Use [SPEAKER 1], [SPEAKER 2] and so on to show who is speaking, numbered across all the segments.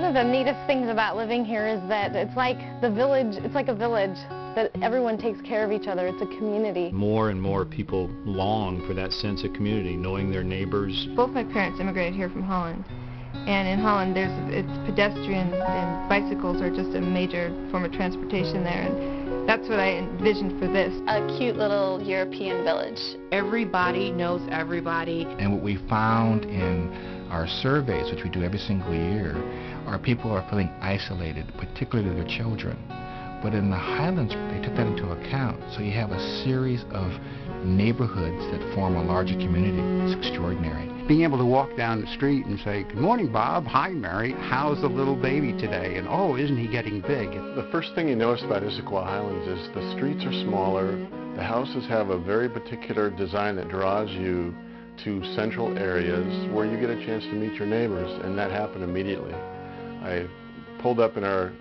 [SPEAKER 1] of the neatest things about living here is that it's like the village, it's like a village, that everyone takes care of each other. It's a community.
[SPEAKER 2] More and more people long for that sense of community, knowing their neighbors.
[SPEAKER 3] Both my parents immigrated here from Holland. And in Holland, it's pedestrians and bicycles are just a major form of transportation there. And that's what I envisioned for this.
[SPEAKER 4] A cute little European village.
[SPEAKER 5] Everybody knows everybody.
[SPEAKER 6] And what we found in our surveys, which we do every single year, are people who are feeling isolated, particularly their children. But in the Highlands, they took that into account. So you have a series of neighborhoods that form a larger community. It's extraordinary.
[SPEAKER 7] Being able to walk down the street and say, "Good morning, Bob. Hi, Mary. How's the little baby today?" And, "Oh, isn't he getting big?"
[SPEAKER 8] The first thing you notice about Issaquah Highlands is the streets are smaller. The houses have a very particular design that draws you to central areas where you get a chance to meet your neighbors, and that happened immediately. I pulled up in our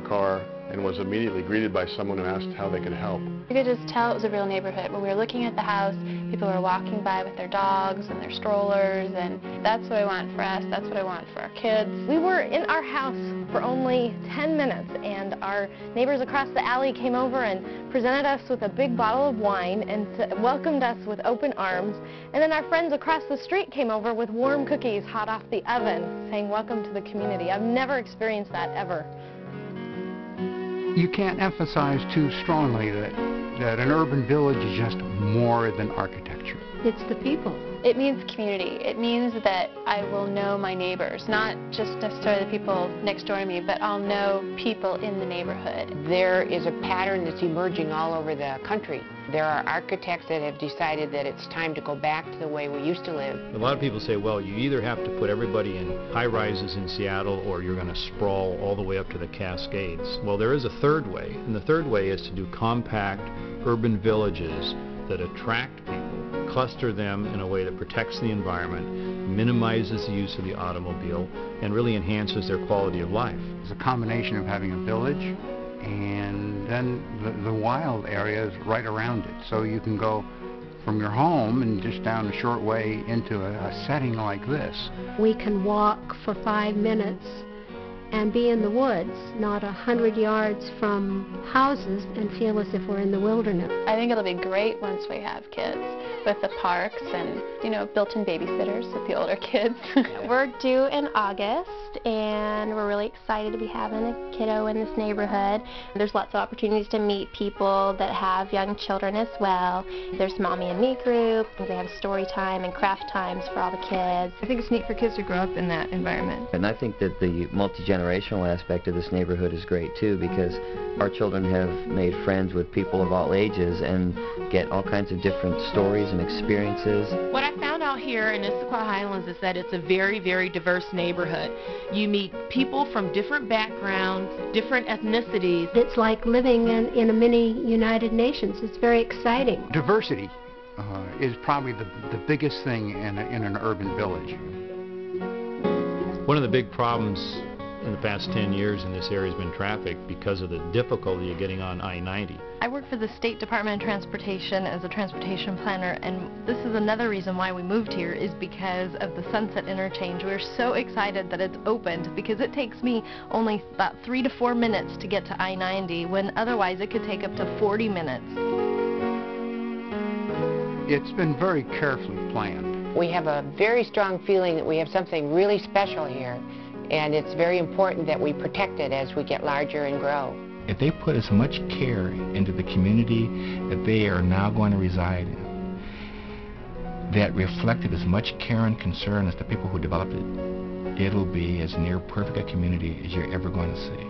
[SPEAKER 8] car and was immediately greeted by someone who asked how they could help.
[SPEAKER 4] You could just tell it was a real neighborhood. When we were looking at the house, people were walking by with their dogs and their strollers, and that's what I want for us. That's what I want for our kids.
[SPEAKER 1] We were in our house for only 10 minutes, and our neighbors across the alley came over and presented us with a big bottle of wine and welcomed us with open arms. And then our friends across the street came over with warm cookies hot off the oven, saying, "Welcome to the community." I've never experienced that ever.
[SPEAKER 7] You can't emphasize too strongly that an urban village is just more than architecture.
[SPEAKER 9] It's the people.
[SPEAKER 4] It means community. It means that I will know my neighbors, not just necessarily the people next door to me, but I'll know people in the neighborhood.
[SPEAKER 5] There is a pattern that's emerging all over the country. There are architects that have decided that it's time to go back to the way we used to live.
[SPEAKER 2] A lot of people say, well, you either have to put everybody in high-rises in Seattle or you're going to sprawl all the way up to the Cascades. Well, there is a third way, and the third way is to do compact urban villages that attract people, cluster them in a way that protects the environment, minimizes the use of the automobile, and really enhances their quality of life.
[SPEAKER 7] It's a combination of having a village and then the wild areas right around it. So you can go from your home and just down a short way into a setting like this.
[SPEAKER 9] We can walk for 5 minutes and be in the woods, not 100 yards from houses, and feel as if we're in the wilderness.
[SPEAKER 4] I think it'll be great once we have kids, with the parks and, built-in babysitters with the older kids. We're due in August, and we're really excited to be having a kiddo in this neighborhood. There's lots of opportunities to meet people that have young children as well. There's Mommy and Me group. They have story time and craft times for all the kids.
[SPEAKER 3] I think it's neat for kids to grow up in that environment.
[SPEAKER 10] And I think that the multi-generational aspect of this neighborhood is great too, because our children have made friends with people of all ages and get all kinds of different stories and experiences.
[SPEAKER 5] What I found out here in Issaquah Highlands is that it's a very, very diverse neighborhood. You meet people from different backgrounds, different ethnicities.
[SPEAKER 9] It's like living in a mini United Nations. It's very exciting.
[SPEAKER 7] Diversity is probably the biggest thing in an urban village.
[SPEAKER 2] One of the big problems in the past 10 years in this area has been traffic because of the difficulty of getting on I-90.
[SPEAKER 1] I work for the State Department of Transportation as a transportation planner, and this is another reason why we moved here, is because of the Sunset Interchange. We're so excited that it's opened, because it takes me only about 3 to 4 minutes to get to I-90, when otherwise it could take up to 40 minutes.
[SPEAKER 7] It's been very carefully planned.
[SPEAKER 5] We have a very strong feeling that we have something really special here, and it's very important that we protect it as we get larger and grow.
[SPEAKER 6] If they put as much care into the community that they are now going to reside in, that reflected as much care and concern as the people who developed it, it'll be as near perfect a community as you're ever going to see.